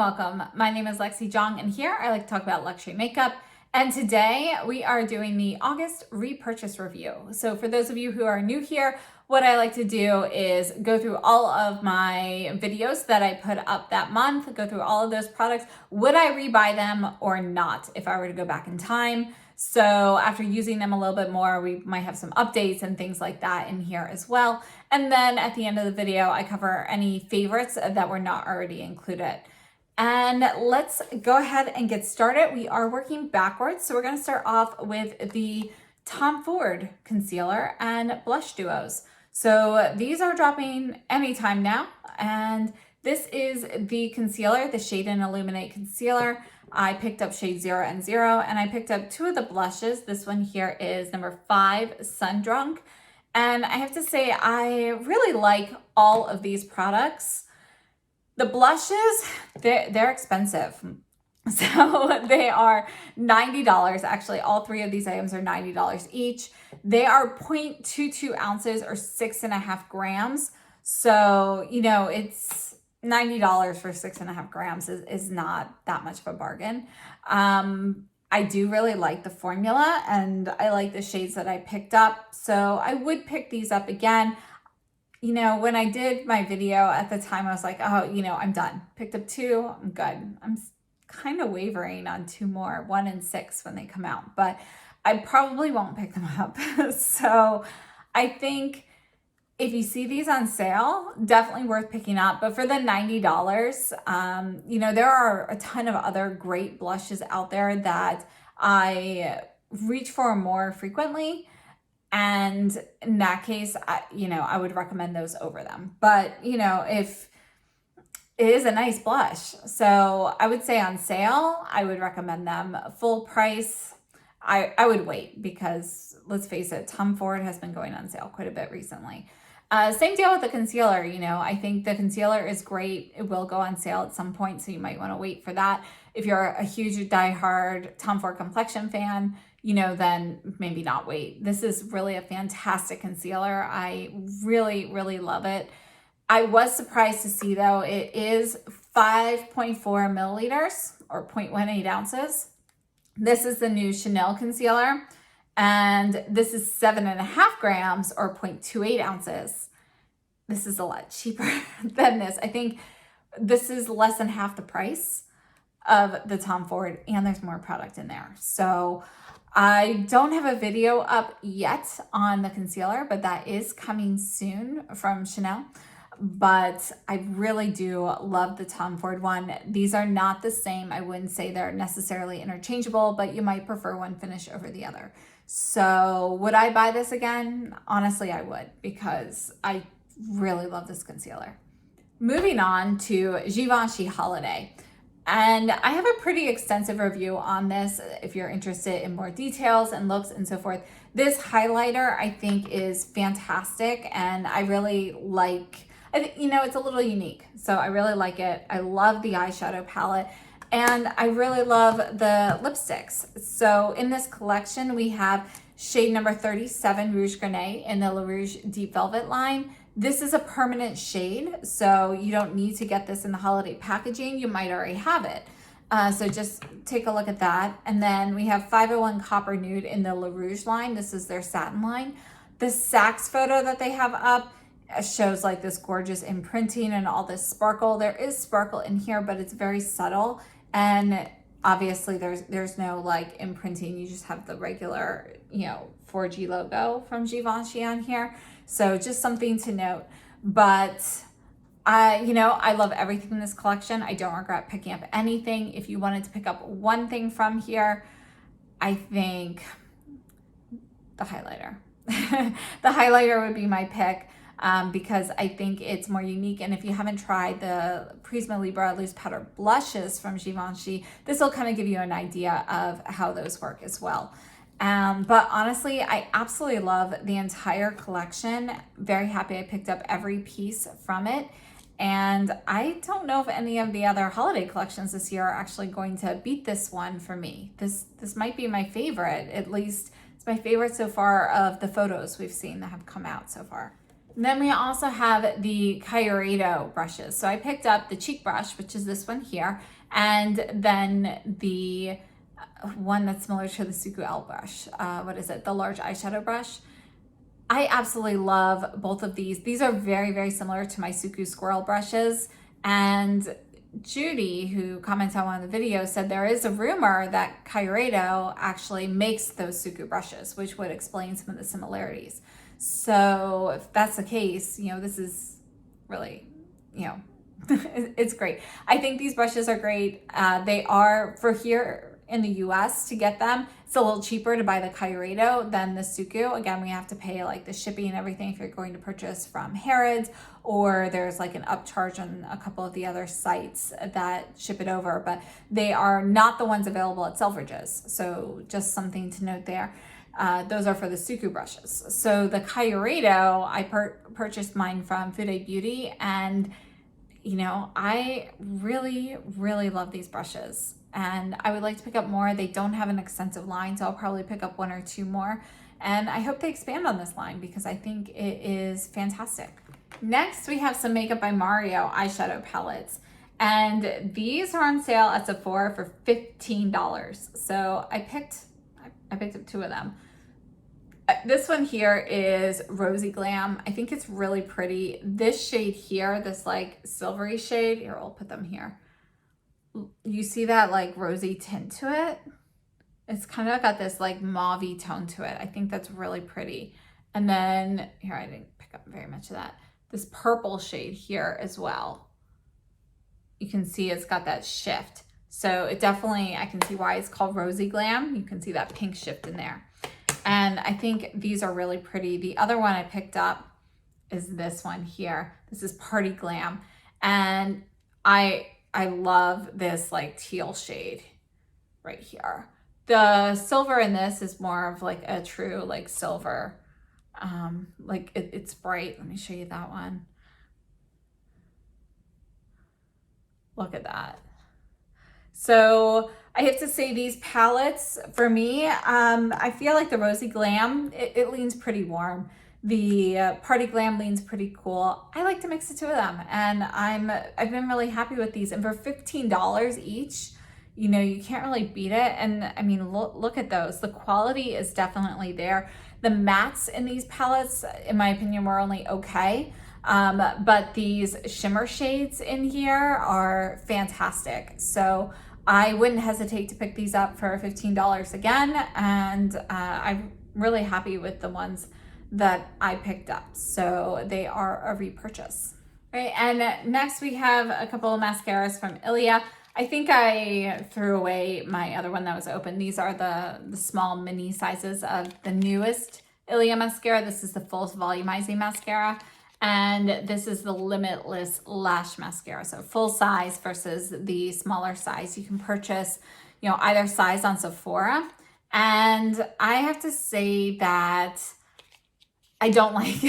welcome. My name is Lexi Jong, and here I like to talk about luxury makeup. And today we are doing the August repurchase review. So for those of you who are new here, what I like to do is go through all of my videos that I put up that month, go through all of those products. Would I rebuy them or not if I were to go back in time? So after using them a little bit more, we might have some updates and things like that in here as well. And then at the end of the video, I cover any favorites that were not already included. And let's go ahead and get started. We are working backwards. So we're going to start off with the Tom Ford concealer and blush duos. So these are dropping anytime now. And this is the concealer, the Shade and Illuminate concealer. I picked up shade 0 and 0, and I picked up two of the blushes. This one here is number 5, Sun Drunk. And I have to say, I really like all of these products. The blushes, they're expensive. So they are $90. Actually, all three of these items are $90 each. They are 0.22 ounces or 6.5 grams. So, you know, it's $90 for 6.5 grams is not that much of a bargain. I do really like the formula and I like the shades that I picked up. So I would pick these up again. You know, when I did my video at the time, I was like, oh, you know, I'm done. Picked up 2, I'm good. I'm kind of wavering on 2 more, 1 and 6 when they come out, but I probably won't pick them up. So I think if you see these on sale, definitely worth picking up. But for the $90, you know, there are a ton of other great blushes out there that I reach for more frequently. And in that case, I would recommend those over them. But, you know, if it is a nice blush, so I would say on sale, I would recommend them. Full price, I would wait because let's face it, Tom Ford has been going on sale quite a bit recently. Same deal with the concealer. You know, I think the concealer is great. It will go on sale at some point, so you might want to wait for that. If you're a huge diehard Tom Ford complexion fan, you know, then maybe not wait. This is really a fantastic concealer. I really, really love it. I was surprised to see though, it is 5.4 milliliters or 0.18 ounces. This is the new Chanel concealer. And this is 7.5 grams or 0.28 ounces. This is a lot cheaper than this. I think this is less than half the price of the Tom Ford, and there's more product in there. So I don't have a video up yet on the concealer, but that is coming soon from Chanel. But I really do love the Tom Ford one. These are not the same. I wouldn't say they're necessarily interchangeable, but you might prefer one finish over the other. So would I buy this again? Honestly, I would, because I really love this concealer. Moving on to Givenchy Holiday. And I have a pretty extensive review on this if you're interested in more details and looks and so forth. This highlighter I think is fantastic, and I really like, you know, it's a little unique. So I really like it. I love the eyeshadow palette. And I really love the lipsticks. So in this collection, we have shade number 37, Rouge Grenade, in the La Rouge Deep Velvet line. This is a permanent shade, so you don't need to get this in the holiday packaging. You might already have it. So just take a look at that. And then we have 501 Copper Nude in the La Rouge line. This is their satin line. The Saks photo that they have up shows like this gorgeous imprinting and all this sparkle. There is sparkle in here, but it's very subtle. And obviously there's no like imprinting. You just have the regular, you know, 4G logo from Givenchy on here. So just something to note. But I love everything in this collection. I don't regret picking up anything. If you wanted to pick up one thing from here, I think the highlighter. The highlighter would be my pick. Because I think it's more unique. And if you haven't tried the Prisma Libra Loose Powder Blushes from Givenchy, this will kind of give you an idea of how those work as well. But honestly, I absolutely love the entire collection. Very happy I picked up every piece from it. And I don't know if any of the other holiday collections this year are actually going to beat this one for me. This might be my favorite. At least it's my favorite so far of the photos we've seen that have come out so far. And then we also have the Kyoto brushes. So I picked up the cheek brush, which is this one here, And then the one that's similar to the Suqqu L brush. What is it? The large eyeshadow brush. I absolutely love both of these. These are very, very similar to my Suqqu Squirrel brushes. And Judy, who commented on one of the videos, said there is a rumor that Kyoto actually makes those Suqqu brushes, which would explain some of the similarities. So if that's the case, this is really, it's great. I think these brushes are great. They are, for here in the US to get them, it's a little cheaper to buy the Kyoto than the Suqqu. Again, we have to pay like the shipping and everything if you're going to purchase from Harrods, or there's like an upcharge on a couple of the other sites that ship it over, but they are not the ones available at Selfridges. So just something to note there. Those are for the Suqqu brushes. So the Kyoto, I purchased mine from Fude Beauty, and I really, really love these brushes. And I would like to pick up more. They don't have an extensive line, so I'll probably pick up one or two more. And I hope they expand on this line because I think it is fantastic. Next, we have some Makeup by Mario eyeshadow palettes. And these are on sale at Sephora for $15. So I picked up two of them. This one here is Rosy Glam. I think it's really pretty. This shade here, this like silvery shade, here, I'll put them here. You see that like rosy tint to it? It's kind of got this like mauve-y tone to it. I think that's really pretty. And then here, I didn't pick up very much of that. This purple shade here as well. You can see it's got that shift. So it definitely, I can see why it's called Rosy Glam. You can see that pink shift in there. And I think these are really pretty. The other one I picked up is this one here. This is Party Glam. And I love this like teal shade right here. The silver in this is more of like a true like silver. Like it's bright. Let me show you that one. Look at that. So I have to say these palettes for me, I feel like the Rosy Glam, it leans pretty warm. The Party Glam leans pretty cool. I like to mix the two of them, and I've been really happy with these. And for $15 each, you can't really beat it. And I mean, look at those. The quality is definitely there. The mattes in these palettes, in my opinion, were only okay. But these shimmer shades in here are fantastic. So I wouldn't hesitate to pick these up for $15 again. And I'm really happy with the ones that I picked up. So they are a repurchase. Right, and next we have a couple of mascaras from Ilia. I think I threw away my other one that was open. These are the small mini sizes of the newest Ilia mascara. This is the full volumizing mascara. And this is the Limitless Lash Mascara. So full size versus the smaller size. You can purchase, either size on Sephora. And I have to say that I don't like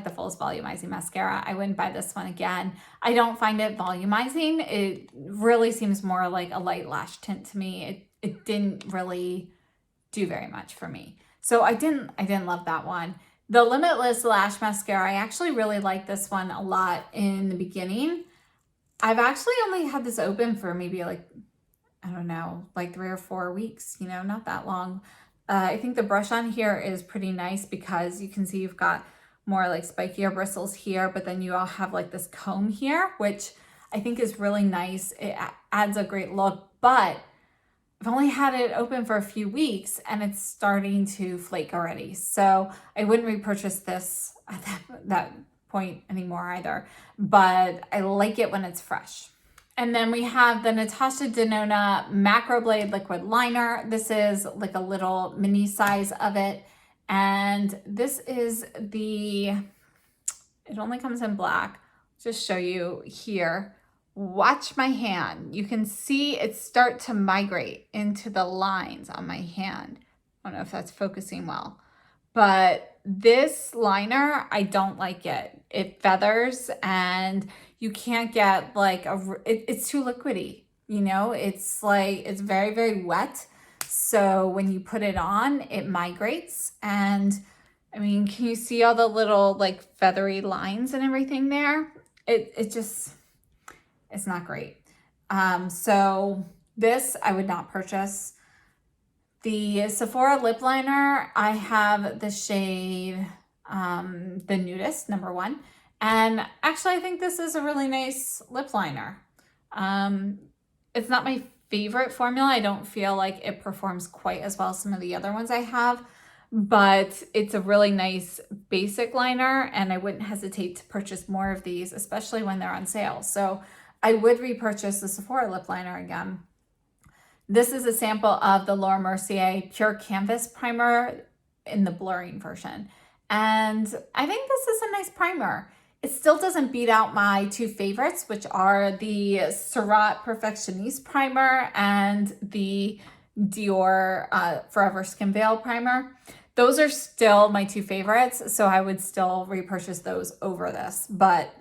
the full volumizing mascara. I wouldn't buy this one again. I don't find it volumizing. It really seems more like a light lash tint to me. It didn't really do very much for me. So I didn't love that one. The Limitless Lash Mascara, I actually really like this one a lot in the beginning. I've actually only had this open for maybe like, I don't know, like 3 or 4 weeks, not that long. I think the brush on here is pretty nice because you can see you've got more like spikier bristles here, but then you all have like this comb here, which I think is really nice. It adds a great look, but I've only had it open for a few weeks and it's starting to flake already. So I wouldn't repurchase this at that point anymore either, but I like it when it's fresh. And then we have the Natasha Denona Macro Blade Liquid Liner. This is like a little mini size of it. And this is it only comes in black. Just show you here. Watch my hand. You can see it start to migrate into the lines on my hand. I don't know if that's focusing well. But this liner, I don't like it. It feathers and you can't get like it's too liquidy, it's like, it's very, very wet. So when you put it on, it migrates. And I mean, can you see all the little like feathery lines and everything there? It's not great. So this I would not purchase. The Sephora lip liner, I have the shade, the Nudist, number 1. And actually, I think this is a really nice lip liner. It's not my favorite formula. I don't feel like it performs quite as well as some of the other ones I have, but it's a really nice basic liner, and I wouldn't hesitate to purchase more of these, especially when they're on sale. So I would repurchase the Sephora lip liner again. This is a sample of the Laura Mercier Pure Canvas Primer in the blurring version. And I think this is a nice primer. It still doesn't beat out my 2 favorites, which are the Surratt Perfectioniste Primer and the Dior Forever Skin Veil Primer. Those are still my 2 favorites, so I would still repurchase those over this. But,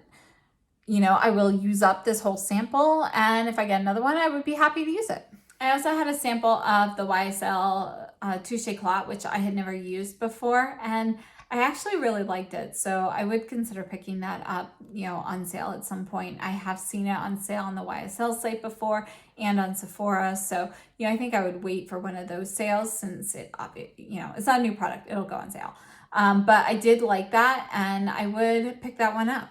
you know, I will use up this whole sample, and if I get another one, I would be happy to use it. I also had a sample of the YSL Touche Éclat, which I had never used before, and I actually really liked it. So I would consider picking that up, you know, on sale at some point. I have seen it on sale on the YSL site before and on Sephora. So, you know, I think I would wait for one of those sales since it, you know, it's not a new product. It'll go on sale. But I did like that, and I would pick that one up.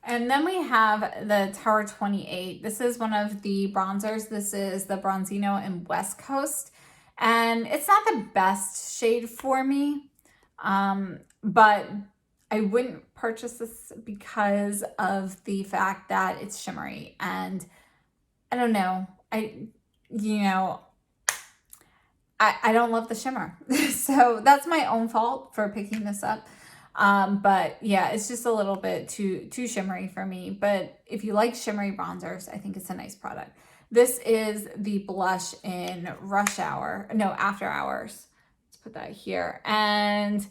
And then we have the Tower 28. This is one of the bronzers. This is the Bronzino in West Coast. And it's not the best shade for me, but I wouldn't purchase this because of the fact that it's shimmery. And I don't know, I don't love the shimmer. So that's my own fault for picking this up. But yeah, it's just a little bit too shimmery for me. But if you like shimmery bronzers, I think it's a nice product. This is the blush in After Hours. Let's put that here. And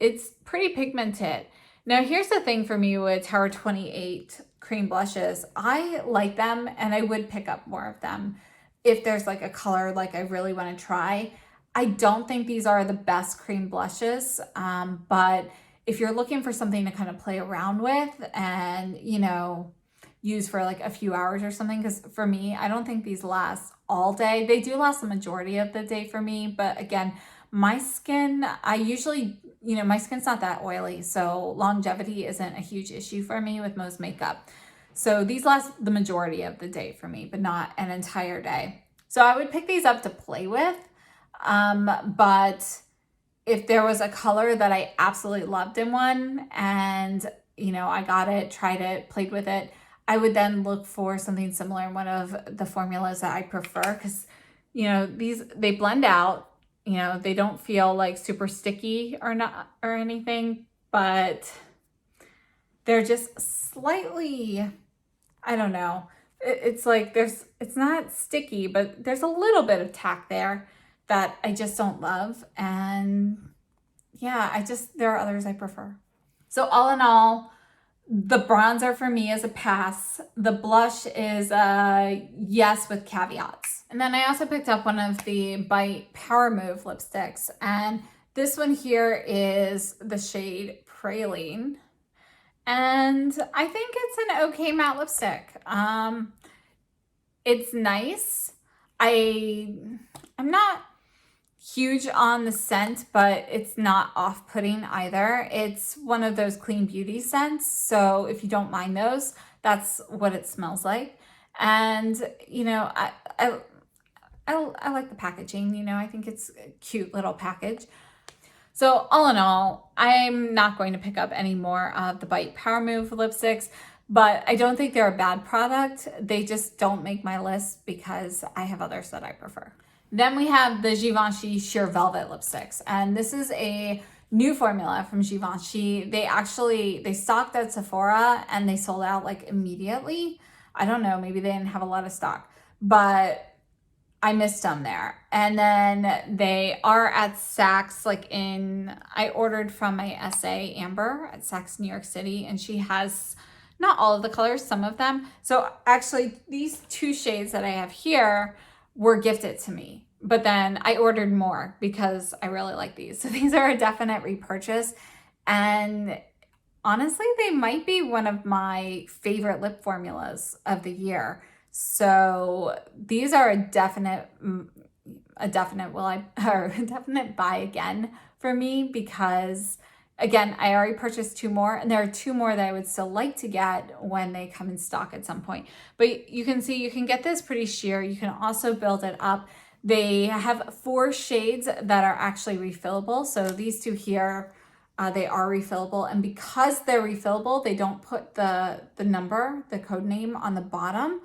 it's pretty pigmented. Now, here's the thing for me with Tower 28 cream blushes. I like them, and I would pick up more of them if there's like a color like I really want to try. I don't think these are the best cream blushes, but if you're looking for something to kind of play around with and, you know, use for like a few hours or something, because for me, I don't think these last all day. They do last the majority of the day for me, but again, my skin, my skin's not that oily, so longevity isn't a huge issue for me with most makeup. So these last the majority of the day for me, but not an entire day. So I would pick these up to play with, but if there was a color that I absolutely loved in one and, you know, I got it, tried it, played with it, I would then look for something similar in one of the formulas that I prefer, because, you know, they blend out, you know, they don't feel like super sticky or anything, but they're just slightly, I don't know. It's like it's not sticky, but there's a little bit of tack there that I just don't love. And yeah, there are others I prefer. So all in all, the bronzer for me is a pass. The blush is a yes with caveats. And then I also picked up one of the Bite Power Move lipsticks. And this one here is the shade Praline. And I think it's an okay matte lipstick. It's nice. I'm not huge on the scent, but it's not off-putting either. It's one of those clean beauty scents. So if you don't mind those, that's what it smells like. And, you know, I like the packaging, you know, I think it's a cute little package. So all in all, I'm not going to pick up any more of the Bite Power Move lipsticks, but I don't think they're a bad product. They just don't make my list because I have others that I prefer. Then we have the Givenchy Sheer Velvet lipsticks, and this is a new formula from Givenchy. They stocked at Sephora and they sold out like immediately. I don't know, maybe they didn't have a lot of stock, but I missed them there. And then they are at Saks, I ordered from my SA Amber at Saks New York City, and she has not all of the colors, some of them. So actually these 2 shades that I have here were gifted to me, but then I ordered more because I really like these. So these are a definite repurchase. And honestly, they might be one of my favorite lip formulas of the year. So these are a definite buy again for me, because again, I already purchased 2 more, and there are 2 more that I would still like to get when they come in stock at some point. But you can see you can get this pretty sheer. You can also build it up. They have 4 shades that are actually refillable. So these 2 here, they are refillable. And because they're refillable, they don't put the number, the code name on the bottom.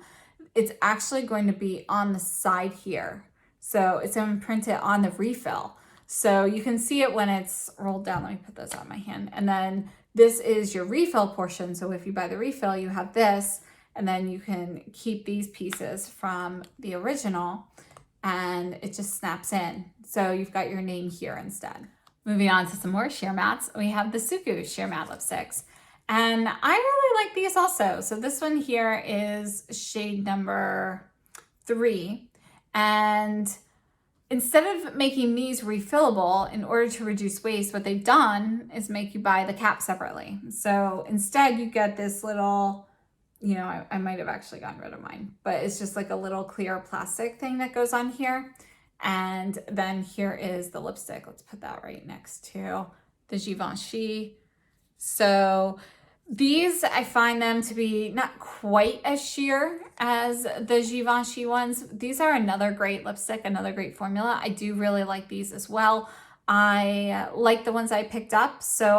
It's actually going to be on the side here. So it's imprinted on the refill. So you can see it when it's rolled down. Let me put this on my hand. And then this is your refill portion. So if you buy the refill, you have this, and then you can keep these pieces from the original, and it just snaps in. So you've got your name here instead. Moving on to some more sheer mattes, we have the Suqqu sheer matte lipsticks. And I really like these also. So this one here is shade number 3. And instead of making these refillable in order to reduce waste, what they've done is make you buy the cap separately. So instead you get this little, you know, I might have actually gotten rid of mine, but it's just like a little clear plastic thing that goes on here. And then here is the lipstick. Let's put that right next to the Givenchy. So these, I find them to be not quite as sheer as the Givenchy ones. These are another great lipstick, another great formula. I do really like these as well. I like the ones I picked up, so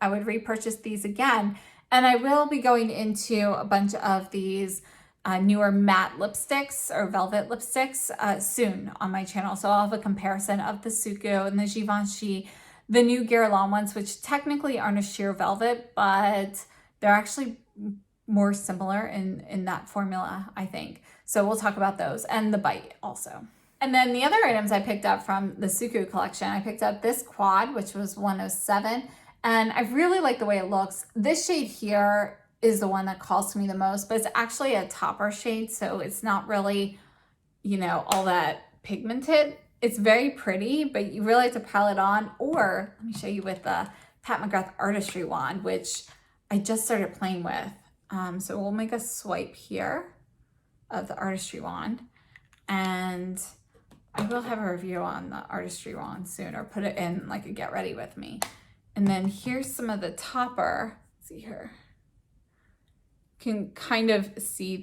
I would repurchase these again. And I will be going into a bunch of these newer matte lipsticks or velvet lipsticks soon on my channel. So I'll have a comparison of the Suqqu and the Givenchy, the new Guerlain ones, which technically aren't a sheer velvet, but they're actually more similar in that formula, I think. So we'll talk about those, and the bite also. And then the other items I picked up from the Suqqu collection, I picked up this quad, which was 107, and I really like the way it looks. This shade here is the one that calls to me the most, but it's actually a topper shade, so it's not really, you know, all that pigmented. It's very pretty, but you really have to pile it on. Or let me show you with the Pat McGrath Artistry wand, which I just started playing with. So we'll make a swipe here of the Artistry wand, and I will have a review on the Artistry wand soon, or put it in like a get ready with me. And then here's some of the topper. Let's see here. Can kind of see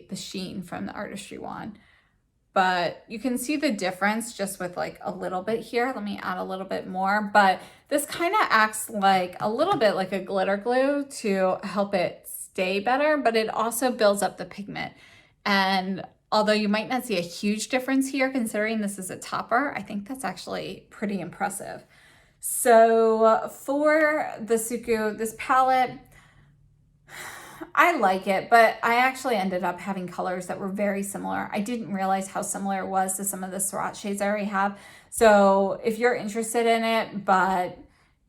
the sheen from the Artistry wand. But you can see the difference just with like a little bit here. Let me add a little bit more, but this kind of acts like a little bit like a glitter glue to help it stay better, but it also builds up the pigment. And although you might not see a huge difference here, considering this is a topper, I think that's actually pretty impressive. So for the Suqqu, this palette, I like it, but I actually ended up having colors that were very similar. I didn't realize how similar it was to some of the Surratt shades I already have. So if you're interested in it, but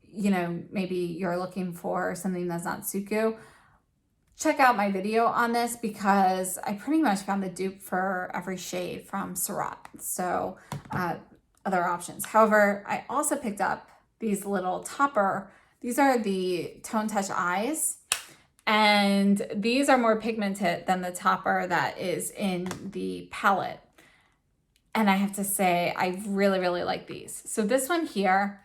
you know, maybe you're looking for something that's not Suqqu, check out my video on this, because I pretty much found a dupe for every shade from Surratt. So other options. However, I also picked up these little topper. These are the Tone Touch eyes. And these are more pigmented than the topper that is in the palette. And I have to say, I really, really like these. So this one here,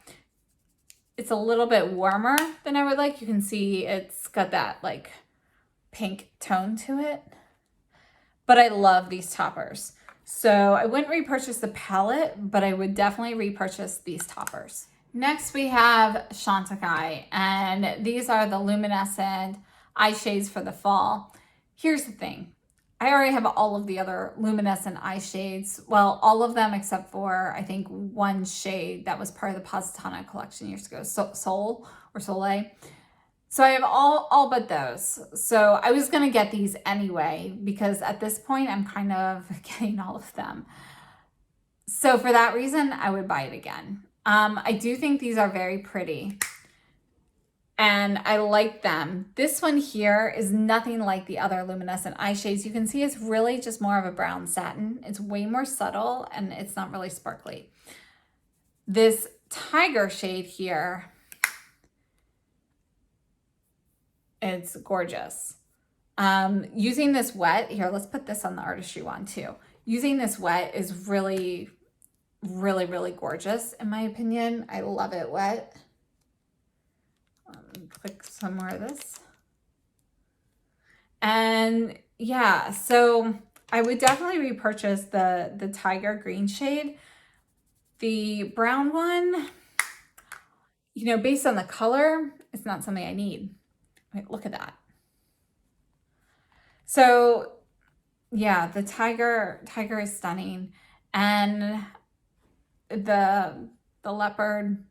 it's a little bit warmer than I would like. You can see it's got that like pink tone to it. But I love these toppers. So I wouldn't repurchase the palette, but I would definitely repurchase these toppers. Next we have Chantecaille, and these are the luminescent eye shades for the fall. Here's the thing. I already have all of the other luminescent eye shades. Well, all of them except for, I think, one shade that was part of the Positano collection years ago, Sol or Soleil. So I have all but those. So I was gonna get these anyway, because at this point I'm kind of getting all of them. So for that reason, I would buy it again. I do think these are very pretty, and I like them. This one here is nothing like the other luminescent eye shades. You can see it's really just more of a brown satin. It's way more subtle, and it's not really sparkly. This tiger shade here, it's gorgeous. Using this wet, here, let's put this on the artistry one too. Using this wet is really, really, really gorgeous in my opinion. I love it wet. Click some more of this. And yeah, so I would definitely repurchase the tiger green shade. The brown one, you know, based on the color, it's not something I need. Wait, look at that. So yeah, the tiger is stunning. And the leopard,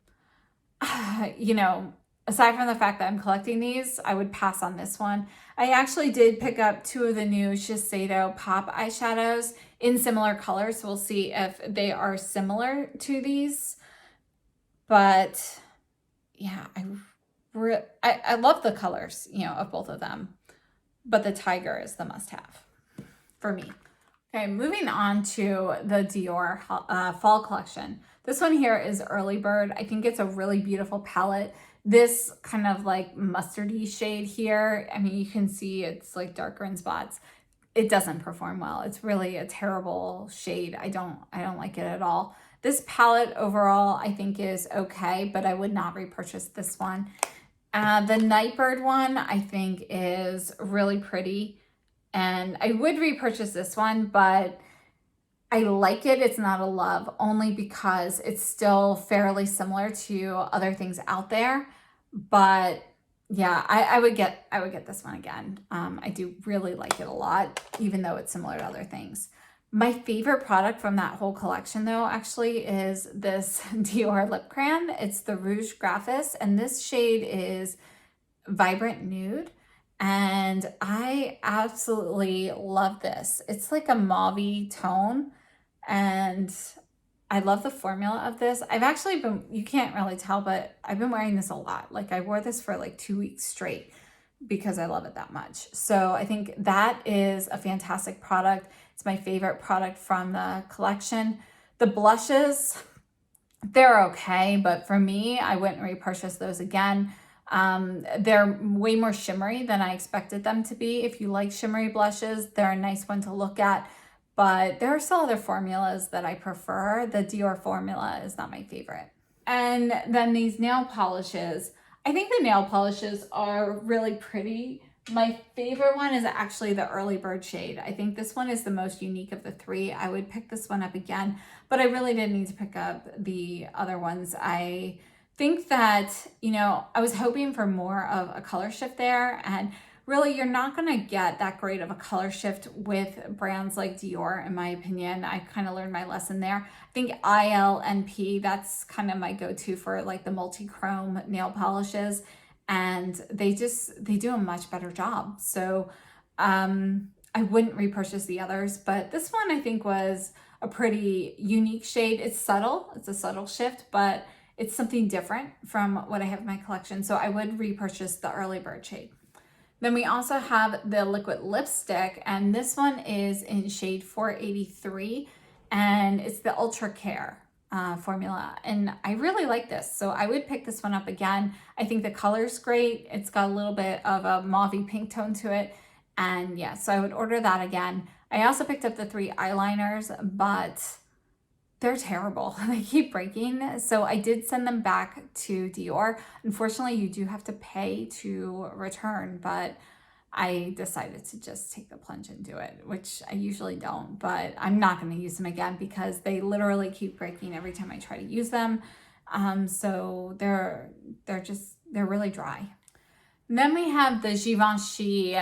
you know, aside from the fact that I'm collecting these, I would pass on this one. I actually did pick up 2 of the new Shiseido Pop eyeshadows in similar colors. So we'll see if they are similar to these. But yeah, I love the colors, you know, of both of them. But the tiger is the must-have for me. Okay, moving on to the Dior fall collection. This one here is Early Bird. I think it's a really beautiful palette. This kind of like mustardy shade here, I mean, you can see it's like darker in spots. It doesn't perform well. It's really a terrible shade. I don't like it at all. This palette overall, I think is okay, but I would not repurchase this one. The Nightbird one, I think is really pretty. And I would repurchase this one, but I like it. It's not a love, only because it's still fairly similar to other things out there. But yeah, I would get this one again. I do really like it a lot, even though it's similar to other things. My favorite product from that whole collection, though, actually is this Dior lip crayon. It's the Rouge Graphis, and this shade is Vibrant Nude. And I absolutely love this. It's like a mauve-y tone, and I love the formula of this. I've actually been, you can't really tell, but I've been wearing this a lot. Like I wore this for like 2 weeks straight because I love it that much. So I think that is a fantastic product. It's my favorite product from the collection. The blushes, they're okay, but for me, I wouldn't repurchase those again. They're way more shimmery than I expected them to be. If you like shimmery blushes, they're a nice one to look at, but there are still other formulas that I prefer. The Dior formula is not my favorite. And then these nail polishes, I think the nail polishes are really pretty. My favorite one is actually the Early Bird shade. I think this one is the most unique of the 3. I would pick this one up again, but I really didn't need to pick up the other ones. I think that, you know, I was hoping for more of a color shift there, and really you're not going to get that great of a color shift with brands like Dior, in my opinion. I kind of learned my lesson there. I think ILNP, that's kind of my go-to for like the multi-chrome nail polishes, and they do a much better job. So I wouldn't repurchase the others, but this one I think was a pretty unique shade. It's subtle, it's a subtle shift, but it's something different from what I have in my collection. So I would repurchase the Early Bird shade. Then we also have the liquid lipstick, and this one is in shade 483, and it's the Ultra Care formula. And I really like this, so I would pick this one up again. I think the color's great. It's got a little bit of a mauve pink tone to it. And yeah, so I would order that again. I also picked up the 3 eyeliners, but they're terrible. They keep breaking. So I did send them back to Dior. Unfortunately, you do have to pay to return, but I decided to just take the plunge and do it, which I usually don't, but I'm not going to use them again because they literally keep breaking every time I try to use them. So they're really dry. And then we have the Givenchy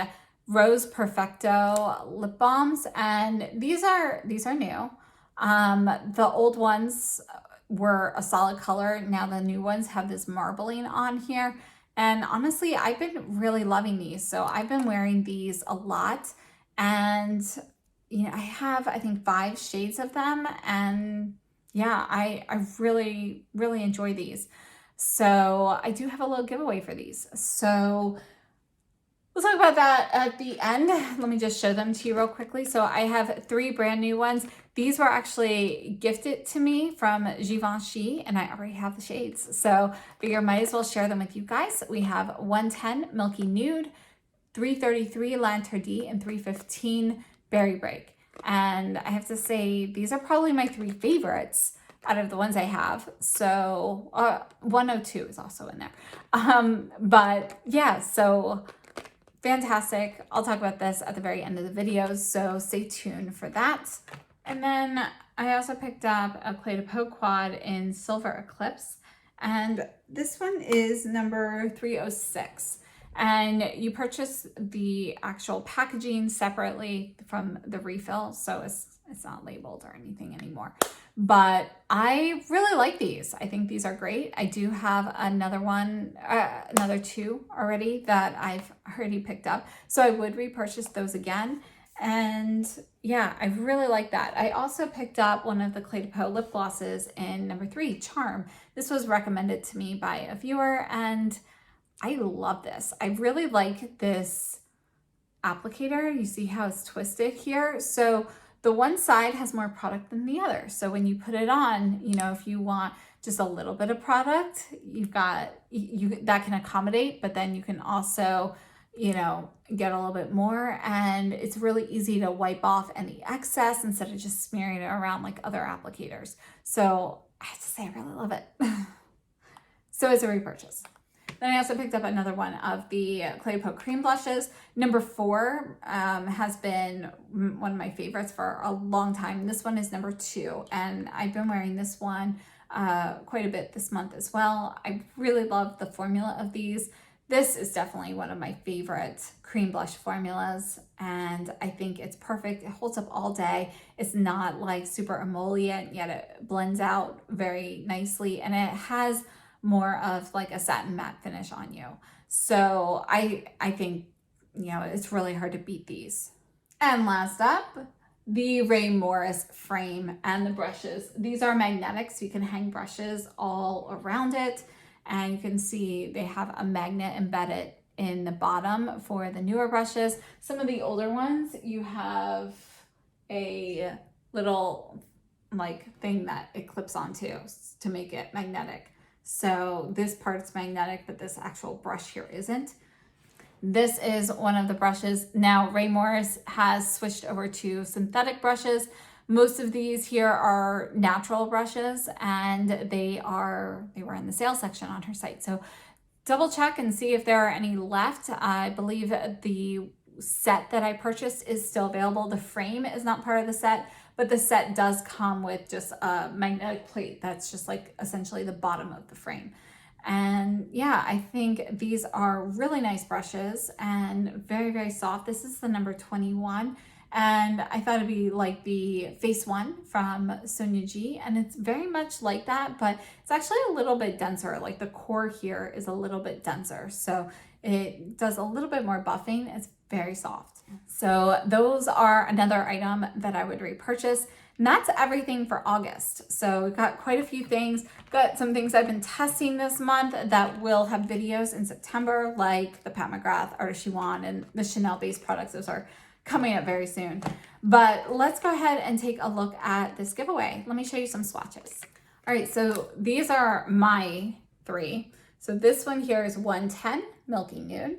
Rose Perfecto lip balms, and these are new. The old ones were a solid color. Now the new ones have this marbling on here. And honestly, I've been really loving these. So I've been wearing these a lot. And, you know, I have, I think, 5 shades of them. And yeah, I really, really enjoy these. So I do have a little giveaway for these. So we'll talk about that at the end. Let me just show them to you real quickly. So I have 3 brand new ones. These were actually gifted to me from Givenchy, and I already have the shades. So figure might as well share them with you guys. We have 110 Milky Nude, 333 L'Interdit, and 315 Berry Break. And I have to say, these are probably my three favorites out of the ones I have. So 102 is also in there. But yeah, so fantastic. I'll talk about this at the very end of the video, so stay tuned for that. And then I also picked up a Clé de Peau quad in Silver Eclipse, and this one is number 306. And you purchase the actual packaging separately from the refill, so it's not labeled or anything anymore. But I really like these. I think these are great. I do have another one, another two already that I've already picked up, so I would repurchase those again. And yeah, I really like that. I also picked up one of the Clé de Peau lip glosses in number 3, Charm. This was recommended to me by a viewer, and I love this. I really like this applicator. You see how it's twisted here? So the one side has more product than the other. So when you put it on, you know, if you want just a little bit of product, you've got, that can accommodate, but then you can also, you know, get a little bit more, and it's really easy to wipe off any excess instead of just smearing it around like other applicators. So I have to say, I really love it. So it's a repurchase. Then I also picked up another one of the Clé de Peau cream blushes. Number 4 has been one of my favorites for a long time. This one is number 2, and I've been wearing this one quite a bit this month as well. I really love the formula of these. This is definitely one of my favorite cream blush formulas, and I think it's perfect. It holds up all day. It's not like super emollient, yet it blends out very nicely, and it has more of like a satin matte finish on you. So I think, you know, it's really hard to beat these. And last up, the Rae Morris frame and the brushes. These are magnetic, so you can hang brushes all around it. And you can see they have a magnet embedded in the bottom for the newer brushes. Some of the older ones, you have a little like thing that it clips onto to make it magnetic. So this part's magnetic, but this actual brush here isn't. This is one of the brushes. Now, Rae Morris has switched over to synthetic brushes. Most of these here are natural brushes, and they were in the sales section on her site. So double check and see if there are any left. I believe the set that I purchased is still available. The frame is not part of the set, but the set does come with just a magnetic plate that's just like essentially the bottom of the frame. And yeah, I think these are really nice brushes and very, very soft. This is the number 21. And I thought it'd be like the Face One from Sonia G, and it's very much like that, but it's actually a little bit denser. Like the core here is a little bit denser, so it does a little bit more buffing. It's very soft. So those are another item that I would repurchase. And that's everything for August. So we've got quite a few things. Got some things I've been testing this month that will have videos in September, like the Pat McGrath, Artist You Want, and the Chanel-based products. Those are coming up very soon. But let's go ahead and take a look at this giveaway. Let me show you some swatches. All right, so these are my 3. So this one here is 110 Milky Nude.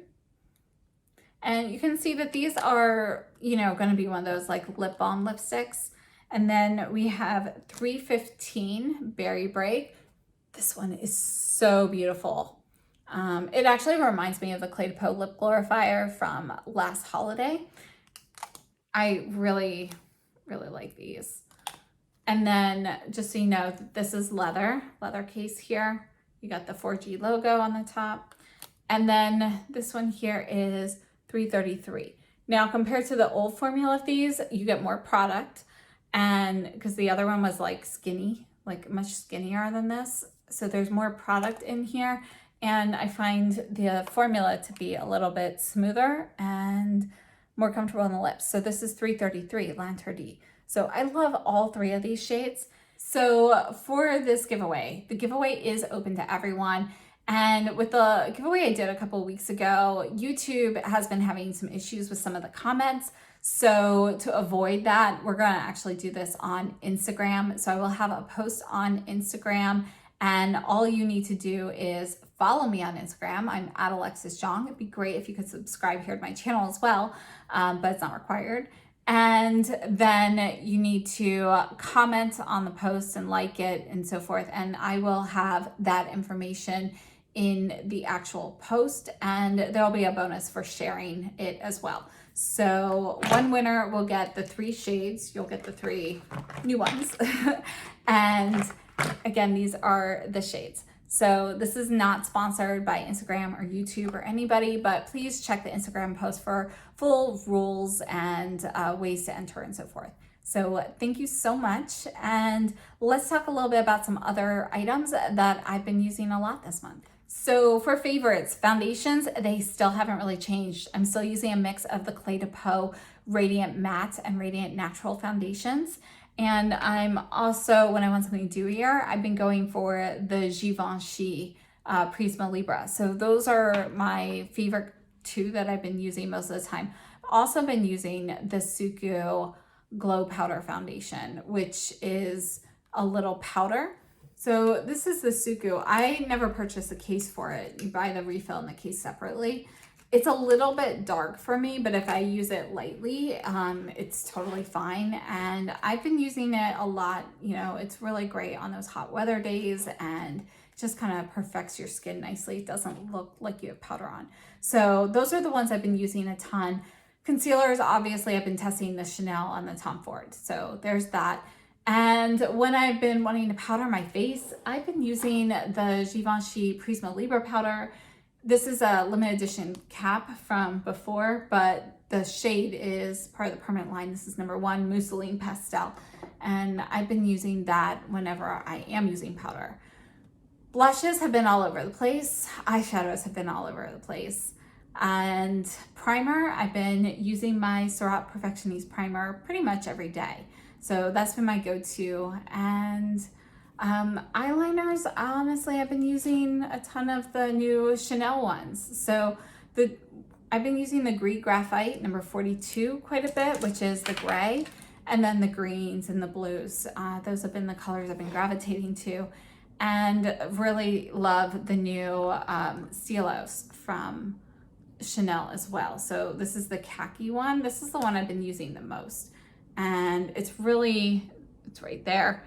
And you can see that these are, you know, going to be one of those like lip balm lipsticks. And then we have 315 Berry Break. This one is so beautiful. It actually reminds me of the Clé de Peau Lip Glorifier from last holiday. I really, really like these. And then just so you know, this is leather case here. You got the 4G logo on the top. And then this one here is 333. Now, compared to the old formula of these, you get more product, and because the other one was like skinny, like much skinnier than this. So there's more product in here, and I find the formula to be a little bit smoother and more comfortable on the lips. So this is 333 L'Interdit. So I love all 3 of these shades. So for this giveaway, the giveaway is open to everyone. And with the giveaway I did a couple of weeks ago, YouTube has been having some issues with some of the comments. So to avoid that, we're going to actually do this on Instagram. So I will have a post on Instagram, And all you need to do is follow me on Instagram. I'm at Alexis Jong. It'd be great if you could subscribe here to my channel as well, but it's not required. And then you need to comment on the post and like it and so forth. And I will have that information in the actual post, and there'll be a bonus for sharing it as well. So one winner will get the 3 shades. You'll get the 3 new ones. And again, these are the shades. So this is not sponsored by Instagram or YouTube or anybody, but please check the Instagram post for full rules and ways to enter and so forth. So thank you so much. And let's talk a little bit about some other items that I've been using a lot this month. So for favorites, foundations, they still haven't really changed. I'm still using a mix of the Clé de Peau Radiant Matte and Radiant Natural foundations. And I'm also, when I want something dewier, I've been going for the Givenchy Prisma Libra. So those are my favorite 2 that I've been using most of the time. I've also been using the Suqqu Glow Powder Foundation, which is a little powder. So this is the Suqqu. I never purchased a case for it. You buy the refill and the case separately. It's a little bit dark for me, but if I use it lightly, it's totally fine. And I've been using it a lot. You know, it's really great on those hot weather days and just kind of perfects your skin nicely. It doesn't look like you have powder on. So those are the ones I've been using a ton. Concealers, obviously, I've been testing the Chanel on the Tom Ford. So there's that. And when I've been wanting to powder my face, I've been using the Givenchy Prisma Libra powder. This is a limited edition cap from before, but the shade is part of the permanent line. This is number 1, Mousseline Pastel. And I've been using that whenever I am using powder. Blushes have been all over the place. Eyeshadows have been all over the place. And primer, I've been using my Surratt Perfectioniste primer pretty much every day. So that's been my go-to. And eyeliners, honestly, I've been using a ton of the new Chanel ones. So I've been using the Gris Graphite number 42 quite a bit, which is the gray, and then the greens and the blues. Those have been the colors I've been gravitating to, and really love the new Stielos from Chanel as well. So this is the khaki one. This is the one I've been using the most, and it's right there.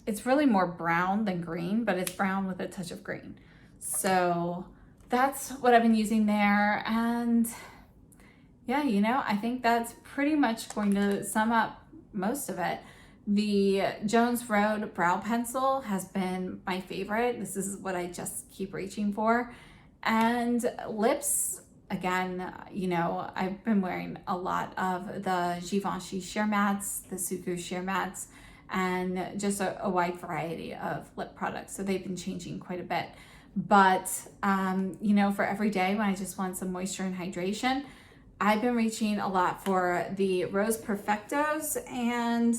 It's really more brown than green, but it's brown with a touch of green. So that's what I've been using there. And yeah, you know, I think that's pretty much going to sum up most of it. The Jones Road brow pencil has been my favorite. This is what I just keep reaching for. And lips, again, you know, I've been wearing a lot of the Givenchy sheer mattes, the Suqqu sheer mattes, and just a wide variety of lip products. So they've been changing quite a bit. But, you know, for every day when I just want some moisture and hydration, I've been reaching a lot for the Rose Perfectos, and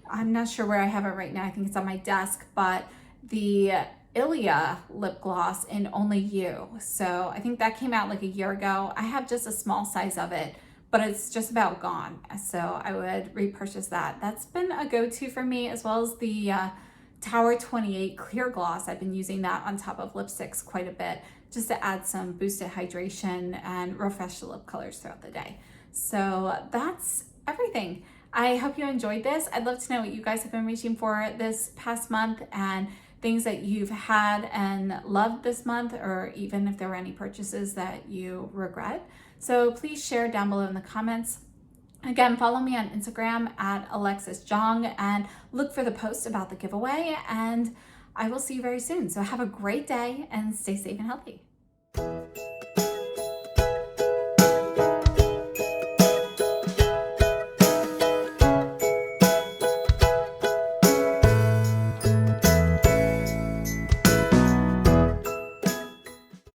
I'm not sure where I have it right now. I think it's on my desk, but the Ilia lip gloss in Only You. So I think that came out like a year ago. I have just a small size of it, but it's just about gone. So I would repurchase that. That's been a go-to for me, as well as the Tower 28 clear gloss. I've been using that on top of lipsticks quite a bit, just to add some boosted hydration and refresh the lip colors throughout the day. So that's everything. I hope you enjoyed this. I'd love to know what you guys have been reaching for this past month, and things that you've had and loved this month, or even if there were any purchases that you regret. So please share down below in the comments. Again, follow me on Instagram at Alexis Jong, and look for the post about the giveaway, and I will see you very soon. So have a great day and stay safe and healthy.